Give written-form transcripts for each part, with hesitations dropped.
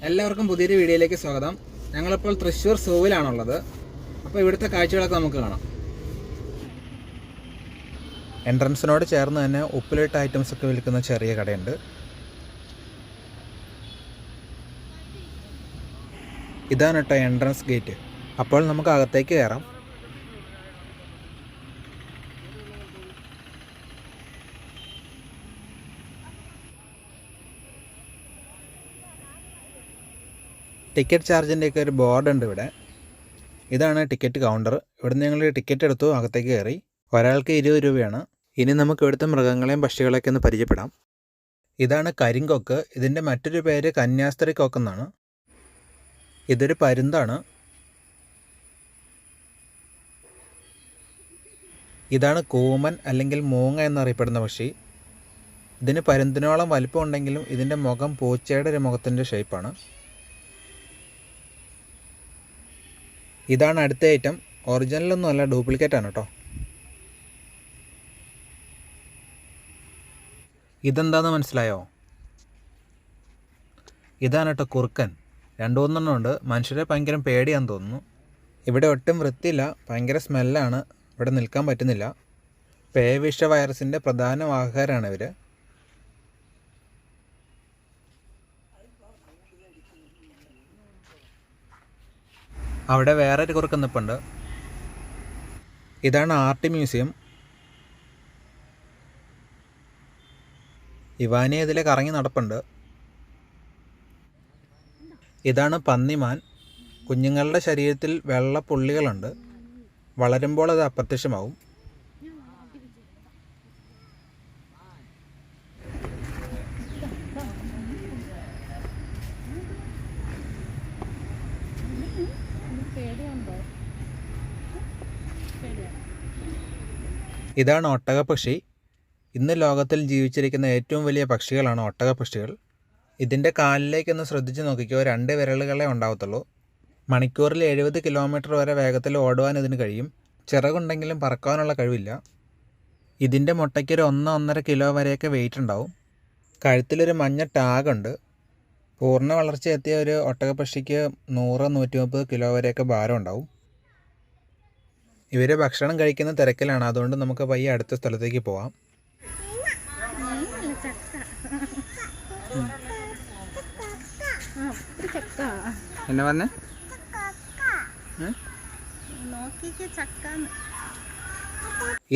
എല്ലാവർക്കും പുതിയൊരു വീഡിയോയിലേക്ക് സ്വാഗതം. ഞങ്ങളിപ്പോൾ തൃശ്ശൂർ സൂവിലാണുള്ളത്. അപ്പോൾ ഇവിടുത്തെ കാഴ്ചകളൊക്കെ നമുക്ക് കാണാം. എൻട്രൻസിനോട് ചേർന്ന് തന്നെ ഉപ്പിലിട്ട ഐറ്റംസ് ഒക്കെ വിൽക്കുന്ന ചെറിയ കടയുണ്ട്. ഇതാണ് കേട്ടോ എൻട്രൻസ് ഗേറ്റ്. അപ്പോൾ നമുക്ക് അകത്തേക്ക് കയറാം. ടിക്കറ്റ് ചാർജിൻ്റെയൊക്കെ ഒരു ബോർഡ് ഉണ്ട് ഇവിടെ. ഇതാണ് ടിക്കറ്റ് കൗണ്ടർ. ഇവിടുന്ന് ഞങ്ങൾ ടിക്കറ്റ് എടുത്തു, അകത്തേക്ക് കയറി. ഒരാൾക്ക് 20 രൂപയാണ്. ഇനി നമുക്ക് ഇവിടുത്തെ മൃഗങ്ങളെയും പക്ഷികളെയൊക്കെ ഒന്ന് പരിചയപ്പെടാം. ഇതാണ് കരിങ്കൊക്ക്. ഇതിൻ്റെ മറ്റൊരു പേര് കന്യാസ്ത്രീ കൊക്കെന്നാണ്. ഇതൊരു പരുന്താണ്. ഇതാണ് കൂമൻ അല്ലെങ്കിൽ മൂങ്ങ എന്നറിയപ്പെടുന്ന പക്ഷി. ഇതിന് പരുന്തിനോളം വലിപ്പം ഉണ്ടെങ്കിലും ഇതിൻ്റെ മുഖം പൂച്ചയുടെ ഒരു മുഖത്തിൻ്റെ ഷേപ്പാണ്. ഇതാണ് അടുത്ത ഐറ്റം. ഒറിജിനലൊന്നും അല്ല, ഡ്യൂപ്ലിക്കേറ്റ് ആണ് കേട്ടോ. ഇതെന്താന്ന് മനസ്സിലായോ? ഇതാണ് കേട്ടോ കുറുക്കൻ. 2-3 ഉണ്ട്. മനുഷ്യരെ ഭയങ്കര പേടിയാന്ന് തോന്നുന്നു. ഇവിടെ ഒട്ടും വൃത്തിയില്ല, ഭയങ്കര സ്മെല്ലാണ്. ഇവിടെ നിൽക്കാൻ പറ്റുന്നില്ല. പേവിഷ വൈറസിൻ്റെ പ്രധാന വാഹകരാണ് ഇവർ. അവിടെ വേറൊരു കുറുക്കൻ നിൽപ്പുണ്ട്. ഇതാണ് ആർട്ട് മ്യൂസിയം. ഇവാനി ഇതിലെ കറങ്ങി നടപ്പുണ്ട്. ഇതാണ് പന്നിമാൻ. കുഞ്ഞുങ്ങളുടെ ശരീരത്തിൽ വെള്ള പുള്ളികളുണ്ട്. വളരുമ്പോൾ അത് അപ്രത്യക്ഷമാവും. ഇതാണ് ഒട്ടകപ്പക്ഷി. ഇന്ന് ലോകത്തിൽ ജീവിച്ചിരിക്കുന്ന ഏറ്റവും വലിയ പക്ഷികളാണ് ഒട്ടകപ്പക്ഷികൾ. ഇതിൻ്റെ കാലിലേക്കൊന്ന് ശ്രദ്ധിച്ച് നോക്കിക്കോ, 2 വിരലുകളെ ഉണ്ടാവത്തുള്ളൂ. മണിക്കൂറിൽ 70 കിലോമീറ്റർ വരെ വേഗത്തിൽ ഓടുവാൻ ഇതിന് കഴിയും. ചിറകുണ്ടെങ്കിലും പറക്കാനുള്ള കഴിവില്ല. ഇതിൻ്റെ മുട്ടയ്ക്കൊരു 1-1.5 കിലോ വരെയൊക്കെ വെയിറ്റ് ഉണ്ടാവും. കഴുത്തിലൊരു മഞ്ഞ ടാഗുണ്ട്. പൂർണ്ണ വളർച്ച എത്തിയ ഒരു ഒട്ടകപ്പക്ഷിക്ക് 100-130 കിലോ വരെയൊക്കെ ഭാരം ഉണ്ടാവും. ഇവർ ഭക്ഷണം കഴിക്കുന്ന തിരക്കിലാണ്, അതുകൊണ്ട് നമുക്ക് പയ്യെ അടുത്ത സ്ഥലത്തേക്ക് പോവാം. എന്നാ പറഞ്ഞേ?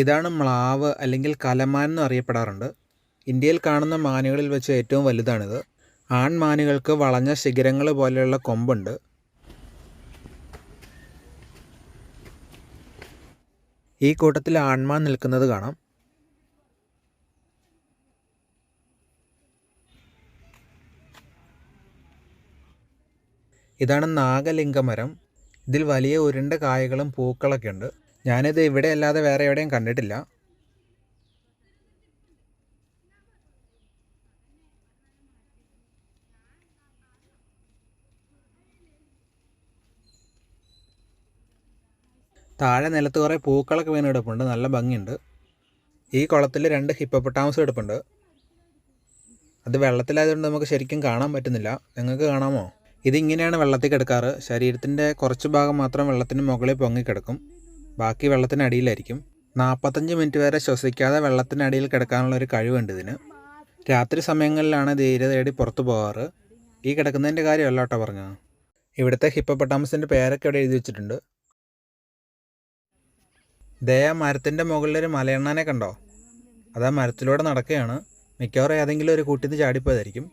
ഇതാണ് മ്ലാവ് അല്ലെങ്കിൽ കലമാൻ എന്ന് അറിയപ്പെടാറുണ്ട്. ഇന്ത്യയിൽ കാണുന്ന മാനുകളിൽ വെച്ച് ഏറ്റവും വലുതാണിത്. ആൺമാനുകൾക്ക് വളഞ്ഞ ശിഖരങ്ങൾ പോലെയുള്ള കൊമ്പുണ്ട്. ഈ കൂട്ടത്തിൽ ആൺമാൻ നിൽക്കുന്നത് കാണാം. ഇതാണ് നാഗലിംഗമരം. ഇതിൽ വലിയ ഉരുണ്ട കായകളും പൂക്കളൊക്കെ ഉണ്ട്. ഞാനിത് ഇവിടെ അല്ലാതെ വേറെ എവിടെയും കണ്ടിട്ടില്ല. താഴെ നിലത്ത് കുറേ പൂക്കളൊക്കെ വീണ് കിടപ്പുണ്ട്. നല്ല ഭംഗിയുണ്ട്. ഈ കുളത്തിൽ 2 ഹിപ്പോപ്പൊട്ടാമസ് കിടപ്പുണ്ട്. അത് വെള്ളത്തിലായതുകൊണ്ട് നമുക്ക് ശരിക്കും കാണാൻ പറ്റുന്നില്ല. നിങ്ങൾക്ക് കാണാമോ? ഇതിങ്ങനെയാണ് വെള്ളത്തിൽ കിടക്കാറ്. ശരീരത്തിൻ്റെ കുറച്ച് ഭാഗം മാത്രം വെള്ളത്തിന് മുകളിൽ പൊങ്ങിക്കിടക്കും, ബാക്കി വെള്ളത്തിനടിയിലായിരിക്കും. 45 മിനിറ്റ് വരെ ശ്വസിക്കാതെ വെള്ളത്തിനടിയിൽ കിടക്കാനുള്ള ഒരു കഴിവുണ്ട് ഇതിന്. രാത്രി സമയങ്ങളിലാണ് ഇത് ഇര തേടി പുറത്തു പോകാറ്. ഈ കിടക്കുന്നതിൻ്റെ കാര്യമല്ല കേട്ടോ പറഞ്ഞത്. ഇവിടുത്തെ ഹിപ്പോപ്പൊട്ടാമസിൻ്റെ പേരൊക്കെ ഇവിടെ എഴുതി വെച്ചിട്ടുണ്ട്. ദേ, മരത്തിൻ്റെ മുകളിലൊരു മലയണ്ണാനെ കണ്ടോ? അതാ മരത്തിലൂടെ നടക്കുകയാണ്. മിക്കവാറും ഏതെങ്കിലും ഒരു കൂട്ടിൽ നിന്ന് ചാടിപ്പോയതായിരിക്കും.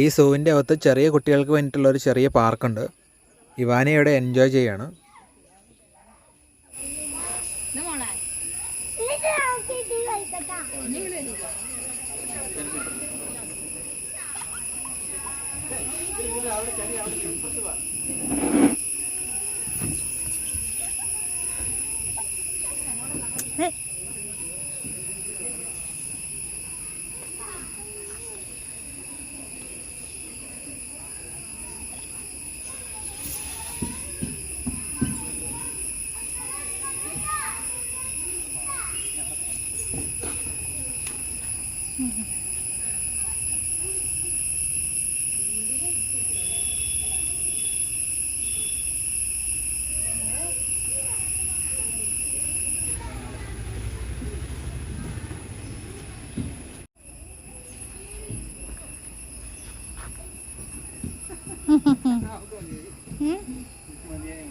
ഈ സൂവിൻ്റെ അകത്ത് ചെറിയ കുട്ടികൾക്ക് വേണ്ടിയിട്ടുള്ള ഒരു ചെറിയ പാർക്കുണ്ട്. ഇവാനെ ഇവിടെ എൻജോയ് ചെയ്യാണ്.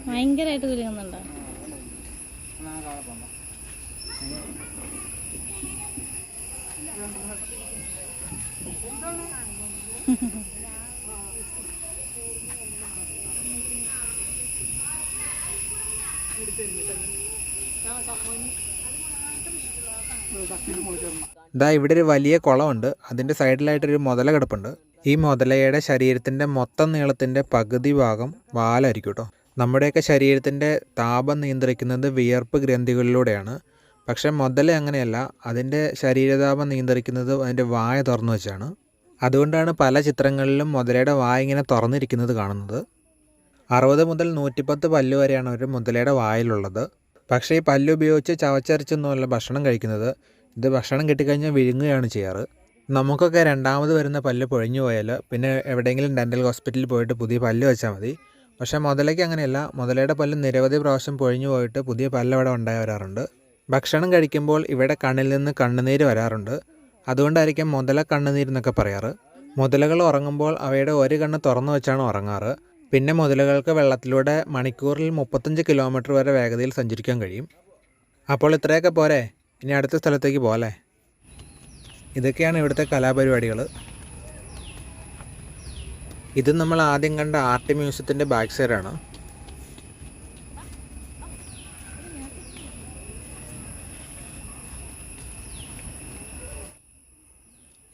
ഭയങ്കരമായിട്ട് കുലുങ്ങുന്നുണ്ടോ? ഇതാ ഇവിടെ ഒരു വലിയ കുളമുണ്ട്. അതിൻ്റെ സൈഡിലായിട്ടൊരു മുതല കിടപ്പുണ്ട്. ഈ മുതലയുടെ ശരീരത്തിൻ്റെ മൊത്തം നീളത്തിൻ്റെ പകുതി ഭാഗം വാലായിരിക്കും കേട്ടോ. നമ്മുടെയൊക്കെ ശരീരത്തിൻ്റെ താപം നിയന്ത്രിക്കുന്നത് വിയർപ്പ് ഗ്രന്ഥികളിലൂടെയാണ്. പക്ഷേ മുതല അങ്ങനെയല്ല. അതിൻ്റെ ശരീരതാപം നിയന്ത്രിക്കുന്നത് അതിൻ്റെ വായ തുറന്നു വെച്ചാണ്. അതുകൊണ്ടാണ് പല ചിത്രങ്ങളിലും മുതലയുടെ വായ ഇങ്ങനെ തുറന്നിരിക്കുന്നത് കാണുന്നത്. 60 മുതൽ 110 പല്ല് വരെയാണ് ഒരു മുതലയുടെ വായിലുള്ളത്. പക്ഷേ ഈ പല്ല് ഉപയോഗിച്ച് ചവച്ചരച്ചൊന്നുമല്ല ഭക്ഷണം കഴിക്കുന്നത്. ഇത് ഭക്ഷണം കിട്ടിക്കഴിഞ്ഞാൽ വിഴുങ്ങുകയാണ് ചെയ്യാറ്. നമുക്കൊക്കെ രണ്ടാമത് വരുന്ന പല്ല് പൊഴിഞ്ഞു പോയാൽ പിന്നെ എവിടെയെങ്കിലും ഡെൻ്റൽ ഹോസ്പിറ്റലിൽ പോയിട്ട് പുതിയ പല്ല് വെച്ചാൽ മതി. പക്ഷേ മുതലയ്ക്ക് അങ്ങനെയല്ല. മുതലയുടെ പല്ല് നിരവധി പ്രാവശ്യം പൊഴിഞ്ഞു പോയിട്ട് പുതിയ പല്ല് അവിടെ ഉണ്ടായി വരാറുണ്ട്. ഭക്ഷണം കഴിക്കുമ്പോൾ ഇവിടെ കണ്ണിൽ നിന്ന് കണ്ണുനീര് വരാറുണ്ട്. അതുകൊണ്ടായിരിക്കും മുതല കണ്ണുനീരെന്നൊക്കെ പറയാറ്. മുതലകൾ ഉറങ്ങുമ്പോൾ അവയുടെ ഒരു കണ്ണ് തുറന്നു വെച്ചാണ് ഉറങ്ങാറ്. പിന്നെ മുതലകൾക്ക് വെള്ളത്തിലൂടെ മണിക്കൂറിൽ 35 കിലോമീറ്റർ വരെ വേഗതയിൽ സഞ്ചരിക്കാൻ കഴിയും. അപ്പോൾ ഇത്രയൊക്കെ പോരെ, ഇനി അടുത്ത സ്ഥലത്തേക്ക് പോകല്ലേ. ഇതൊക്കെയാണ് ഇവിടുത്തെ കലാപരിപാടികൾ. ഇത് നമ്മൾ ആദ്യം കണ്ട ആർട്ട് മ്യൂസിയത്തിൻ്റെ ബാക്ക് സൈഡാണ്.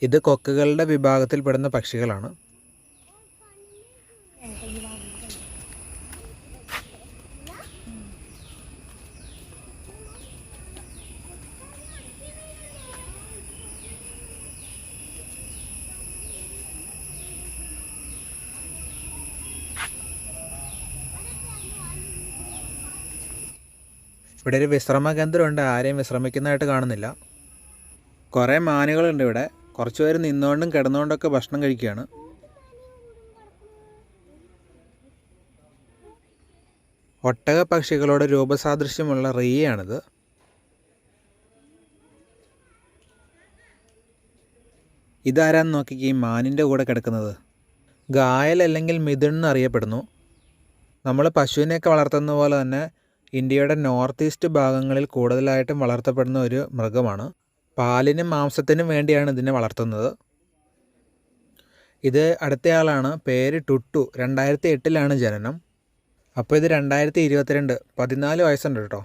ഇത് കൊക്കുകളുടെ വിഭാഗത്തിൽപ്പെടുന്ന പക്ഷികളാണ്. ഇവിടെ ഒരു വിശ്രമ കേന്ദ്രമുണ്ട്. ആരെയും വിശ്രമിക്കുന്നതായിട്ട് കാണുന്നില്ല. കുറേ മാനുകളുണ്ട് ഇവിടെ. കുറച്ച് പേര് നിന്നുകൊണ്ടും കിടന്നുകൊണ്ടൊക്കെ ഭക്ഷണം കഴിക്കുകയാണ്. ഒട്ടക പക്ഷികളോട് രൂപസാദൃശ്യമുള്ള റിയയാണിത്. ഇതാരാന്ന് നോക്കിക്കേ, ഈ മാനിൻ്റെ കൂടെ കിടക്കുന്നത്. ഗായൽ അല്ലെങ്കിൽ മിഥുൻ എന്നറിയപ്പെടുന്നു. നമ്മൾ പശുവിനെയൊക്കെ വളർത്തുന്ന പോലെ തന്നെ ഇന്ത്യയുടെ നോർത്ത് ഈസ്റ്റ് ഭാഗങ്ങളിൽ കൂടുതലായിട്ടും വളർത്തപ്പെടുന്ന ഒരു മൃഗമാണ്. പാലിനും മാംസത്തിനും വേണ്ടിയാണ് ഇതിനെ വളർത്തുന്നത്. ഇത് അടുത്തയാളാണ്. പേര് ടുട്ടു. 2008 ജനനം. അപ്പോൾ ഇത് 2022, 14 വയസ്സുണ്ട് കേട്ടോ.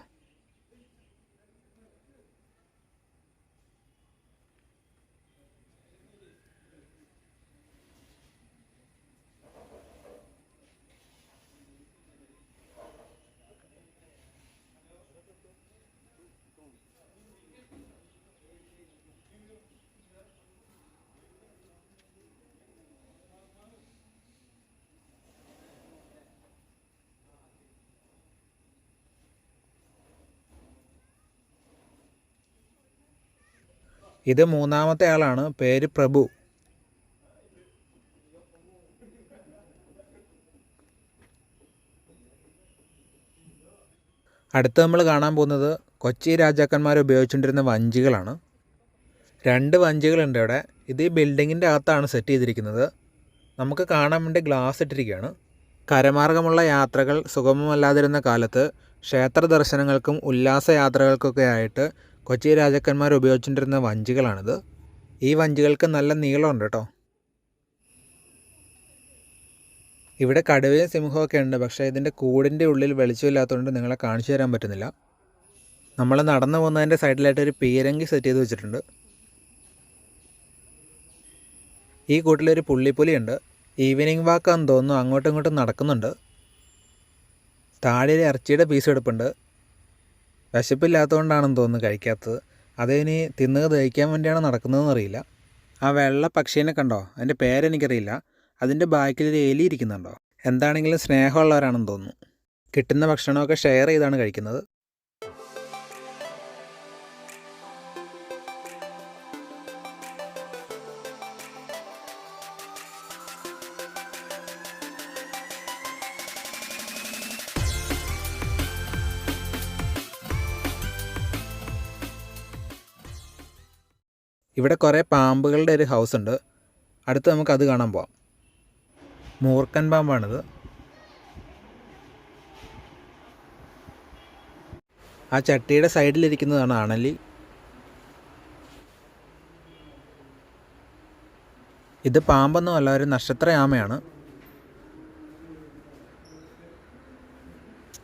ഇത് മൂന്നാമത്തെ ആളാണ്. പേര് പ്രഭു. അടുത്ത് നമ്മൾ കാണാൻ പോകുന്നത് കൊച്ചി രാജാക്കന്മാർ ഉപയോഗിച്ചുകൊണ്ടിരുന്ന വഞ്ചികളാണ്. 2 വഞ്ചികളുണ്ട് ഇവിടെ. ഇത് ഈ ബിൽഡിങ്ങിൻ്റെ അകത്താണ് സെറ്റ് ചെയ്തിരിക്കുന്നത്. നമുക്ക് കാണാൻ വേണ്ടി ഗ്ലാസ് ഇട്ടിരിക്കുകയാണ്. കരമാർഗമുള്ള യാത്രകൾ സുഗമമല്ലാതിരുന്ന കാലത്ത് ക്ഷേത്ര ദർശനങ്ങൾക്കും ഉല്ലാസ യാത്രകൾക്കൊക്കെ ആയിട്ട് കൊച്ചി രാജാക്കന്മാർ ഉപയോഗിച്ചുകൊണ്ടിരുന്ന വഞ്ചികളാണിത്. ഈ വഞ്ചികൾക്ക് നല്ല നീളമുണ്ട് കേട്ടോ. ഇവിടെ കടുവയും സിംഹമൊക്കെ ഉണ്ട്. പക്ഷേ ഇതിൻ്റെ കൂടിൻ്റെ ഉള്ളിൽ വെളിച്ചമില്ലാത്തതുകൊണ്ട് നിങ്ങളെ കാണിച്ചു തരാൻ പറ്റുന്നില്ല. നമ്മൾ നടന്നു പോകുന്നതിൻ്റെ സൈഡിലായിട്ട് ഒരു പീരങ്കി സെറ്റ് ചെയ്ത് വെച്ചിട്ടുണ്ട്. ഈ കൂട്ടിലൊരു പുള്ളിപ്പുലിയുണ്ട്. ഈവനിങ് വാക്കാന്ന് തോന്നുന്നു. അങ്ങോട്ടും ഇങ്ങോട്ടും നടക്കുന്നുണ്ട്. താഴെ ഒരു ഇറച്ചിയുടെ പീസ് എടുപ്പുണ്ട്. വിശപ്പില്ലാത്തതുകൊണ്ടാണെന്ന് തോന്നുന്നു കഴിക്കാത്തത്. അതിനി തിന്നുക ദഹിക്കാൻ വേണ്ടിയാണ് നടക്കുന്നതെന്ന് അറിയില്ല. ആ വെള്ള പക്ഷീനെ കണ്ടോ? അതിൻ്റെ പേരെനിക്കറിയില്ല. അതിൻ്റെ ബാക്കിലൊരു എലി ഇരിക്കുന്നുണ്ടോ? എന്താണെങ്കിലും സ്നേഹമുള്ളവരാണെന്ന് തോന്നുന്നു. കിട്ടുന്ന ഭക്ഷണമൊക്കെ ഷെയർ ചെയ്താണ് കഴിക്കുന്നത്. ഇവിടെ കുറേ പാമ്പുകളുടെ ഒരു ഹൗസ് ഉണ്ട്. അടുത്ത് നമുക്കത് കാണാൻ പോവാം. മൂർക്കൻ പാമ്പാണിത്. ആ ചട്ടിയുടെ സൈഡിലിരിക്കുന്നതാണ് അണലി. ഇത് പാമ്പൊന്നുമല്ല, ഒരു നക്ഷത്രയാമയാണ്.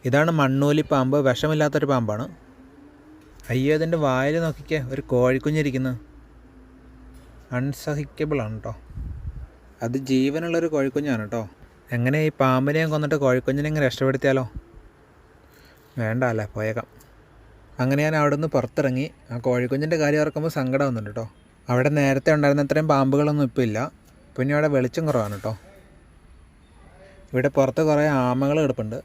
ഇതാണ് മണ്ണൂലിപ്പാമ്പ്. വിഷമില്ലാത്തൊരു പാമ്പാണ്. അയ്യോ, ഇതിൻ്റെ വായിൽ നോക്കിക്കേ, ഒരു കോഴിക്കുഞ്ഞിരിക്കുന്നത്. അൺസഹിക്കബിൾ ആണ് കേട്ടോ. അത് ജീവനുള്ളൊരു കോഴിക്കുഞ്ഞാണ് കേട്ടോ. എങ്ങനെ ഈ പാമ്പിനെയും കൊന്നിട്ട് കോഴിക്കുഞ്ഞിനെ ഇങ്ങനെ രക്ഷപ്പെടുത്തിയാലോ? വേണ്ട അല്ലേ, പോയേക്കാം. അങ്ങനെ ഞാൻ അവിടെ നിന്ന് പുറത്തിറങ്ങി. ആ കോഴിക്കുഞ്ഞിൻ്റെ കാര്യം ഓർക്കുമ്പോൾ സങ്കടം വന്നുണ്ട് കേട്ടോ. അവിടെ നേരത്തെ ഉണ്ടായിരുന്ന അത്രയും പാമ്പുകളൊന്നും ഇപ്പോൾ ഇല്ല. പിന്നെ അവിടെ വെളിച്ചം കുറവാണ് കേട്ടോ. ഇവിടെ പുറത്ത് കുറേ ആമകൾ കിടപ്പുണ്ട്.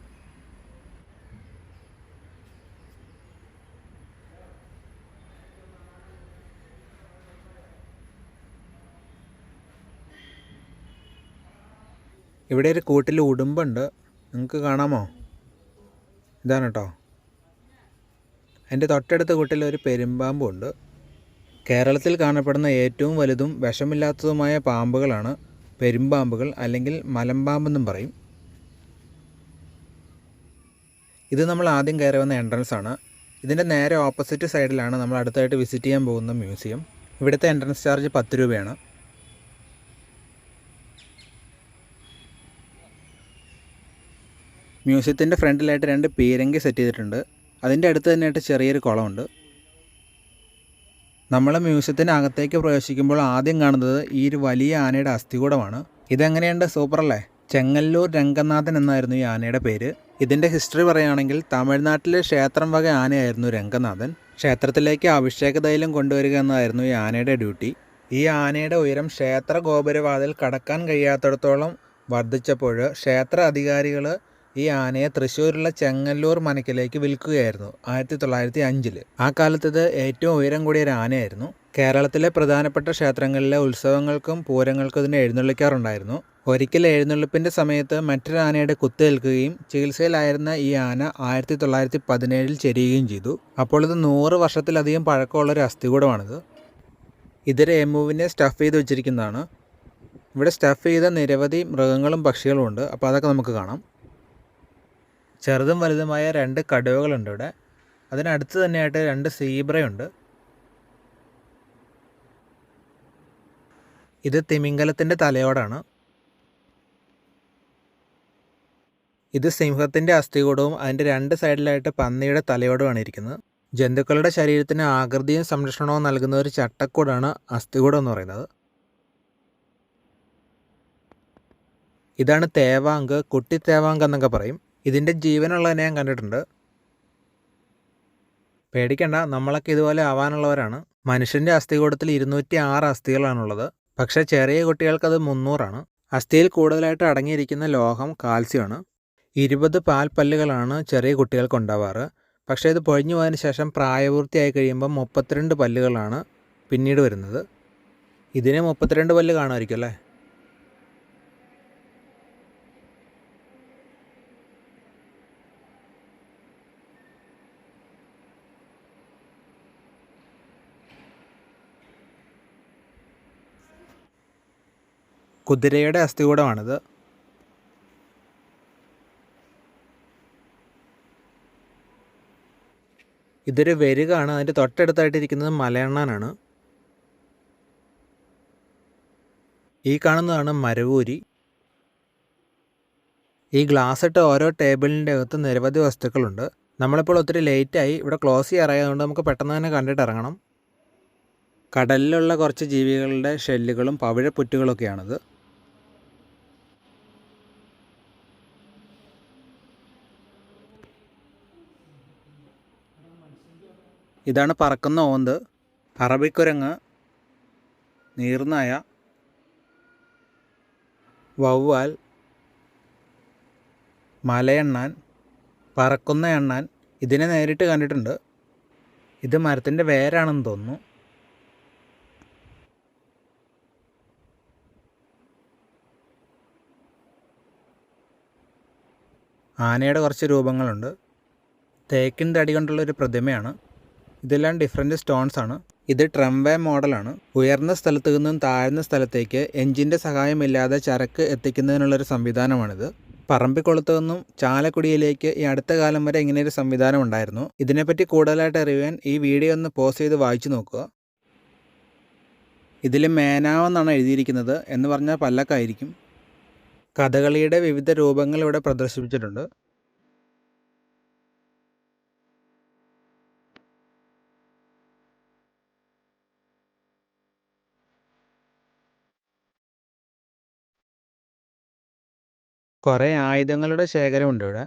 ഇവിടെ ഒരു കൂട്ടിൽ ഉടുമ്പുണ്ട്, നിങ്ങൾക്ക് കാണാമോ? ഇതാണ് കേട്ടോ. എൻ്റെ തൊട്ടടുത്ത കൂട്ടിൽ ഒരു പെരുമ്പാമ്പുണ്ട്. കേരളത്തിൽ കാണപ്പെടുന്ന ഏറ്റവും വലുതും വിഷമില്ലാത്തതുമായ പാമ്പുകളാണ് പെരുമ്പാമ്പുകൾ, അല്ലെങ്കിൽ മലമ്പാമ്പെന്നും പറയും. ഇത് നമ്മൾ ആദ്യം കയറി വന്ന എൻട്രൻസ് ആണ്. ഇതിൻ്റെ നേരെ ഓപ്പോസിറ്റ് സൈഡിലാണ് നമ്മൾ അടുത്തായിട്ട് വിസിറ്റ് ചെയ്യാൻ പോകുന്ന മ്യൂസിയം. ഇവിടുത്തെ എൻട്രൻസ് ചാർജ് 10 രൂപയാണ്. മ്യൂസിയത്തിൻ്റെ ഫ്രണ്ടിലായിട്ട് 2 പീരങ്കി സെറ്റ് ചെയ്തിട്ടുണ്ട്. അതിൻ്റെ അടുത്ത് തന്നെയായിട്ട് ചെറിയൊരു കുളമുണ്ട്. നമ്മൾ മ്യൂസിയത്തിനകത്തേക്ക് പ്രവേശിക്കുമ്പോൾ ആദ്യം കാണുന്നത് ഈ ഒരു വലിയ ആനയുടെ അസ്ഥികൂടമാണ്. ഇതെങ്ങനെയുണ്ട്? സൂപ്പറല്ലേ? ചെങ്ങല്ലൂർ രംഗനാഥൻ എന്നായിരുന്നു ഈ ആനയുടെ പേര്. ഇതിൻ്റെ ഹിസ്റ്ററി പറയുകയാണെങ്കിൽ തമിഴ്നാട്ടിലെ ക്ഷേത്രം വക ആനയായിരുന്നു രംഗനാഥൻ. ക്ഷേത്രത്തിലേക്ക് അഭിഷേക തൈലം കൊണ്ടുവരിക എന്നതായിരുന്നു ഈ ആനയുടെ ഡ്യൂട്ടി. ഈ ആനയുടെ ഉയരം ക്ഷേത്ര ഗോപുരവാതിൽ കടക്കാൻ കഴിയാത്തിടത്തോളം വർദ്ധിച്ചപ്പോൾ ക്ഷേത്ര അധികാരികൾ ഈ ആനയെ തൃശ്ശൂരിലുള്ള ചെങ്ങല്ലൂർ മനക്കിലേക്ക് വിൽക്കുകയായിരുന്നു 1905. ആ കാലത്ത് ഇത് ഏറ്റവും ഉയരം കൂടിയ ഒരു ആനയായിരുന്നു. കേരളത്തിലെ പ്രധാനപ്പെട്ട ക്ഷേത്രങ്ങളിലെ ഉത്സവങ്ങൾക്കും പൂരങ്ങൾക്കും ഇതിനെ എഴുന്നള്ളിക്കാറുണ്ടായിരുന്നു. ഒരിക്കൽ എഴുന്നള്ളിപ്പിൻ്റെ സമയത്ത് മറ്റൊരു ആനയുടെ കുത്തേൽക്കുകയും ചികിത്സയിലായിരുന്ന ഈ ആന 1917 ചെരിയുകയും ചെയ്തു. അപ്പോൾ ഇത് 100 വർഷത്തിലധികം പഴക്കമുള്ളൊരു അസ്ഥികൂടമാണിത്. ഇതൊരു എമുവിനെ സ്റ്റഫ് ചെയ്ത് വെച്ചിരിക്കുന്നതാണ്. ഇവിടെ സ്റ്റഫ് ചെയ്ത നിരവധി മൃഗങ്ങളും പക്ഷികളും ഉണ്ട്. അപ്പോൾ അതൊക്കെ നമുക്ക് കാണാം. ചെറുതും വലുതുമായ 2 കടുവകളുണ്ട് ഇവിടെ. അതിനടുത്ത് തന്നെയായിട്ട് 2 സീബ്രയുണ്ട്. ഇത് തിമിംഗലത്തിൻ്റെ തലയോടാണ്. ഇത് സിംഹത്തിൻ്റെ അസ്ഥികൂടവും അതിൻ്റെ 2 സൈഡിലായിട്ട് പന്നിയുടെ തലയോടുമാണ് ഇരിക്കുന്നത്. ജന്തുക്കളുടെ ശരീരത്തിന് ആകൃതിയും സംരക്ഷണവും നൽകുന്ന ഒരു ചട്ടക്കൂടാണ് അസ്ഥികൂടം എന്ന് പറയുന്നത്. ഇതാണ് തേവാങ്ക്, കുട്ടി തേവാങ്ക് എന്നൊക്കെ പറയും. ഇതിൻ്റെ ജീവനുള്ളതിനെ ഞാൻ കണ്ടിട്ടുണ്ട്. പേടിക്കണ്ട, നമ്മളൊക്കെ ഇതുപോലെ ആവാനുള്ളവരാണ്. മനുഷ്യൻ്റെ അസ്ഥികൂടത്തിൽ 206 അസ്ഥികളാണുള്ളത്. പക്ഷേ ചെറിയ കുട്ടികൾക്കത് 300 ആണ്. അസ്ഥിയിൽ കൂടുതലായിട്ട് അടങ്ങിയിരിക്കുന്ന ലോഹം കാൽസ്യമാണ്. 20 പാൽപ്പല്ലുകളാണ് ചെറിയ കുട്ടികൾക്ക് ഉണ്ടാവാറ്. പക്ഷേ ഇത് പൊഴിഞ്ഞു പോയതിന് ശേഷം പ്രായപൂർത്തിയായി കഴിയുമ്പോൾ 32 പല്ലുകളാണ് പിന്നീട് വരുന്നത്. ഇതിന് 32 പല്ല് കാണുമായിരിക്കും അല്ലേ? കുതിരയുടെ അസ്ഥികൂടമാണിത്. ഇതൊരു വെരുകാണ്. അതിൻ്റെ തൊട്ടടുത്തായിട്ടിരിക്കുന്നത് മലയണ്ണാനാണ്. ഈ കാണുന്നതാണ് മരവൂരി. ഈ ഗ്ലാസ് ഇട്ട് ഓരോ ടേബിളിൻ്റെ അകത്ത് നിരവധി വസ്തുക്കളുണ്ട്. നമ്മളിപ്പോൾ ഒത്തിരി ലേറ്റായി, ഇവിടെ ക്ലോസ് ചെയ്യാറായതുകൊണ്ട് നമുക്ക് പെട്ടെന്ന് തന്നെ കണ്ടിട്ട് ഇറങ്ങണം. കടലിലുള്ള കുറച്ച് ജീവികളുടെ ഷെല്ലുകളും പവിഴപ്പുറ്റുകളൊക്കെയാണിത്. ഇതാണ് പറക്കുന്ന ഓന്ത്, അറബിക്കുരങ്ങ്, നീർനായ, വവ്വാൽ, മലയണ്ണാൻ, പറക്കുന്ന എണ്ണാൻ. ഇതിനെ നേരിട്ട് കണ്ടിട്ടുണ്ട്. ഇത് മരത്തിൻ്റെ വേരാണെന്ന് തോന്നുന്നു. ആനയുടെ കുറച്ച് രൂപങ്ങളുണ്ട്. തേക്കിൻ തടി കൊണ്ടുള്ളൊരു പ്രതിമയാണ്. ഇതെല്ലാം ഡിഫറെൻറ്റ് സ്റ്റോൺസ് ആണ്. ഇത് ട്രംവേ മോഡലാണ്. ഉയർന്ന സ്ഥലത്തു നിന്നും താഴ്ന്ന സ്ഥലത്തേക്ക് എഞ്ചിൻ്റെ സഹായമില്ലാതെ ചരക്ക് എത്തിക്കുന്നതിനുള്ളൊരു സംവിധാനമാണിത്. പറമ്പിക്കുളത്തു നിന്നും ചാലക്കുടിയിലേക്ക് ഈ അടുത്ത കാലം വരെ ഇങ്ങനെയൊരു സംവിധാനം ഉണ്ടായിരുന്നു. ഇതിനെപ്പറ്റി കൂടുതലായിട്ട് അറിയാൻ ഈ വീഡിയോ ഒന്ന് പോസ് ചെയ്ത് വായിച്ചു നോക്കുക. ഇതിൽ മേനാവെന്നാണ് എഴുതിയിരിക്കുന്നത്, എന്ന് പറഞ്ഞാൽ പല്ലക്കായിരിക്കും. കഥകളിയുടെ വിവിധ രൂപങ്ങൾ ഇവിടെ പ്രദർശിപ്പിച്ചിട്ടുണ്ട്. കുറേ ആയുധങ്ങളുടെ ശേഖരമുണ്ട് ഇവിടെ.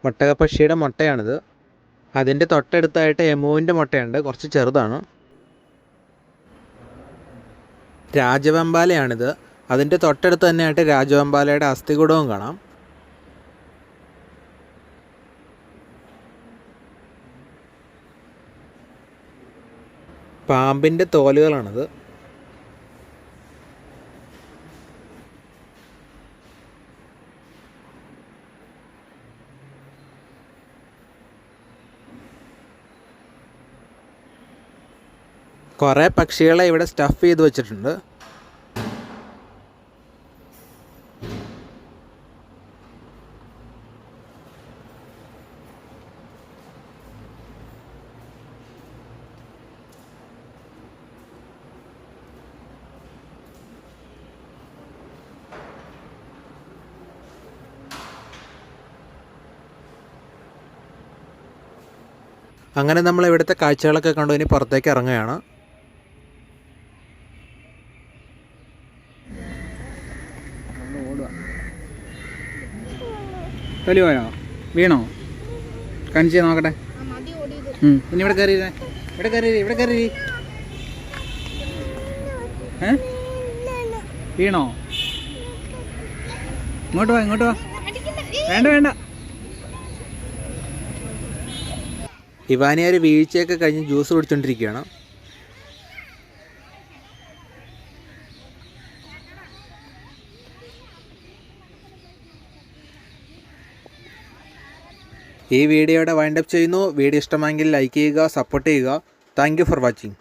ഒട്ടകപ്പക്ഷിയുടെ മുട്ടയാണിത്. അതിൻ്റെ തൊട്ടടുത്തായിട്ട് എമുവിൻ്റെ മുട്ടയുണ്ട്, കുറച്ച് ചെറുതാണ്. രാജവെമ്പാലയാണിത്. അതിൻ്റെ തൊട്ടടുത്ത് തന്നെയായിട്ട് രാജവെമ്പാലയുടെ അസ്ഥികൂടവും കാണാം. പാമ്പിൻ്റെ തോലുകളാണിത്. കുറേ പക്ഷികളെ ഇവിടെ സ്റ്റഫ് ചെയ്ത് വെച്ചിട്ടുണ്ട്. അങ്ങനെ നമ്മൾ ഇവിടുത്തെ കാഴ്ചകളൊക്കെ കണ്ടു ഇനി പുറത്തേക്ക് ഇറങ്ങുകയാണ്. തൊലി പോയോ? വീണോ? കാണിച്ച് നോക്കട്ടെ. ഇനി ഇവിടെ കയറി, ഇവിടെ കയറി, ഇവിടെ കയറി. വീണോ? ഇങ്ങോട്ട് വാ, ഇങ്ങോട്ട് വാ. വേണ്ട വേണ്ട. ഇവാനി ഒരു വീഴ്ചയൊക്കെ കഴിഞ്ഞ് ജ്യൂസ് കുടിച്ചോണ്ടിരിക്കുകയാണ്. ഈ വീഡിയോയുടെ വൈൻഡപ്പ് ചെയ്യുന്നു. വീഡിയോ ഇഷ്ടമെങ്കിൽ ലൈക്ക് ചെയ്യുക, സപ്പോർട്ട് ചെയ്യുക. Thank you for watching.